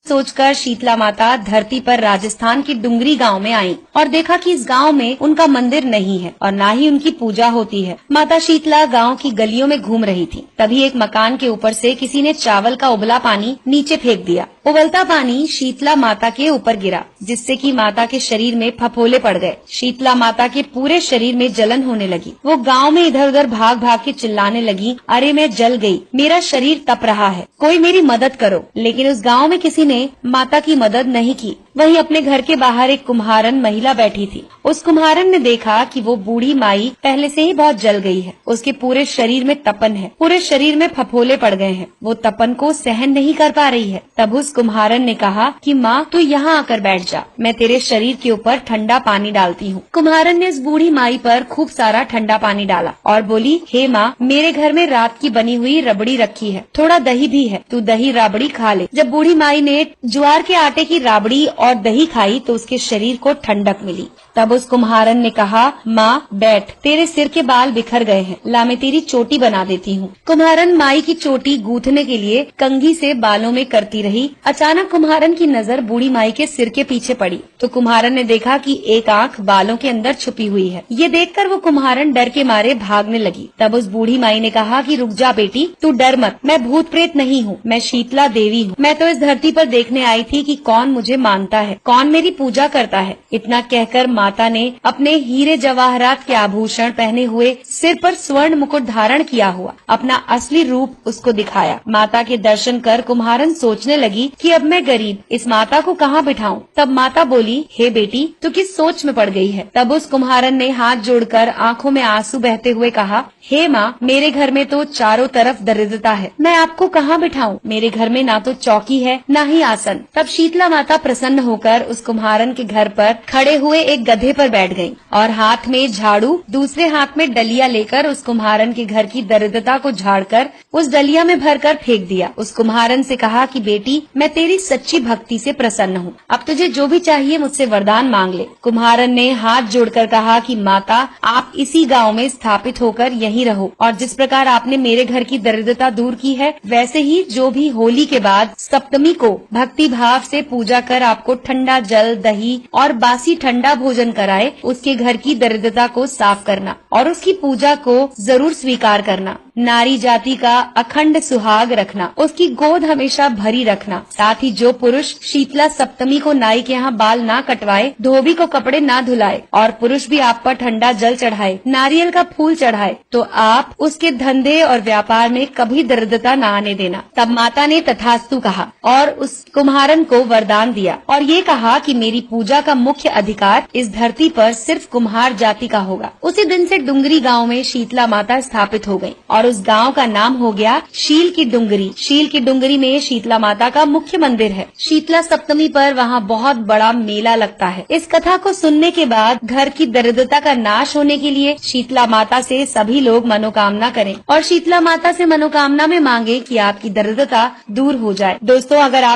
सोचकर शीतला माता धरती पर राजस्थान की डुंगरी गांव में आई और देखा कि इस गांव में उनका मंदिर नहीं है और न ही उनकी पूजा होती है। माता शीतला गांव की गलियों में घूम रही थी। तभी एक मकान के ऊपर से किसी ने चावल का उबला पानी नीचे फेंक दिया। उबलता पानी शीतला माता के ऊपर गिरा, जिससे कि माता के शरीर में फफोले पड़ गए। शीतला माता के पूरे शरीर में जलन होने लगी। वो गांव में इधर उधर भाग भाग के चिल्लाने लगी, अरे मैं जल गई, मेरा शरीर तप रहा है, कोई मेरी मदद करो। लेकिन उस गांव में किसी ने माता की मदद नहीं की। वहीं अपने घर के बाहर एक कुम्हारन महिला बैठी थी। उस कुम्हारन ने देखा कि वो बूढ़ी माई पहले से ही बहुत जल गई है। उसके पूरे शरीर में तपन है, पूरे शरीर में फफोले पड़ गए हैं। वो तपन को सहन नहीं कर पा रही है। तब उस कुम्हारन ने कहा कि माँ तू यहाँ आकर बैठ जा, मैं तेरे शरीर के ऊपर ठंडा पानी डालती हूँ। कुम्हारन ने उस बूढ़ी माई पर खूब सारा ठंडा पानी डाला और बोली, हे माँ, मेरे घर में रात की बनी हुई रबड़ी रखी है, थोड़ा दही भी है, तू दही राबड़ी खा ले। जब बूढ़ी माई ने ज्वार के आटे की राबड़ी और दही खाई तो उसके शरीर को ठंडक मिली। तब उस कुम्हारन ने कहा, माँ बैठ, तेरे सिर के बाल बिखर गए हैं, ला मैं तेरी चोटी बना देती हूँ। कुम्हारन माई की चोटी गूंथने के लिए कंघी से बालों में करती रही। अचानक कुम्हारन की नजर बूढ़ी माई के सिर के पीछे पड़ी तो कुम्हारन ने देखा कि एक आंख बालों के अंदर छुपी हुई है। ये देखकर वो कुम्हारन डर के मारे भागने लगी। तब उस बूढ़ी माई ने कहा कि रुक जा बेटी, तू डर मत, मैं भूत प्रेत नहीं हूँ, मैं शीतला देवी हूँ। मैं तो इस धरती पर देखने आई थी कि कौन मुझे मानता है, कौन मेरी पूजा करता है। इतना कहकर माता ने अपने हीरे जवाहरात के आभूषण पहने हुए, सिर पर स्वर्ण मुकुट धारण किया हुआ अपना असली रूप उसको दिखाया। माता के दर्शन कर कुम्हारन सोचने लगी कि अब मैं गरीब, इस माता को कहाँ बिठाऊं। तब माता बोली, हे बेटी, तू किस सोच में पड़ गई है। तब उस कुम्हारन ने हाथ जोड़कर आंखों में आंसू बहते हुए कहा, हे माँ, मेरे घर में तो चारों तरफ दरिद्रता है, मैं आपको कहाँ बिठाऊं। मेरे घर में ना तो चौकी है ना ही आसन। तब शीतला माता प्रसन्न होकर उस कुम्हारन के घर पर खड़े हुए एक गधे पर बैठ गयी और हाथ में झाड़ू, दूसरे हाथ में डलिया लेकर उस कुम्हारन के घर की दरिद्रता को झाड़कर उस डलिया में भरकर फेंक दिया। उस कुम्हारन से कहा कि बेटी, मैं तेरी सच्ची भक्ति से प्रसन्न हूँ, अब तुझे जो भी चाहिए मुझसे वरदान मांग ले। कुम्हारन ने हाथ जोड़कर कहा कि माता, आप इसी गाँव में स्थापित होकर यहीं रहो और जिस प्रकार आपने मेरे घर की दरिद्रता दूर की है, वैसे ही जो भी होली के बाद सप्तमी को भक्ति भाव से पूजा कर आपको ठंडा जल, दही और बासी ठंडा भोजन कराए, उसके घर की दरिद्रता को साफ करना और उसकी पूजा को जरूर स्वीकार करना। नारी जाति का अखंड सुहाग रखना, उसकी गोद हमेशा भरी रखना। साथ ही जो पुरुष शीतला सप्तमी को नाई के यहाँ बाल ना कटवाए, धोबी को कपड़े ना धुलाए और पुरुष भी आप पर ठंडा जल चढ़ाए, नारियल का फूल चढ़ाए, तो आप उसके धंधे और व्यापार में कभी दरिद्रता न आने देना। तब माता ने तथास्तु कहा और उस कुम्हारन को वरदान दिया और ये कहा कि मेरी पूजा का मुख्य अधिकार इस धरती पर सिर्फ कुम्हार जाति का होगा। उसी दिन से डुंगरी गांव में शीतला माता स्थापित हो गई और उस गांव का नाम हो गया शील की डुंगरी। शील की डुंगरी में शीतला माता का मुख्य मंदिर है। शीतला सप्तमी पर वहाँ बहुत बड़ा मेला लगता है। इस कथा को सुनने के बाद घर की दरिद्रता का नाश होने के लिए शीतला माता से सभी लोग मनोकामना करें और शीतला माता से मनोकामना में मांगे कि आपकी दरिद्रता दूर हो जाए। दोस्तों, अगर आप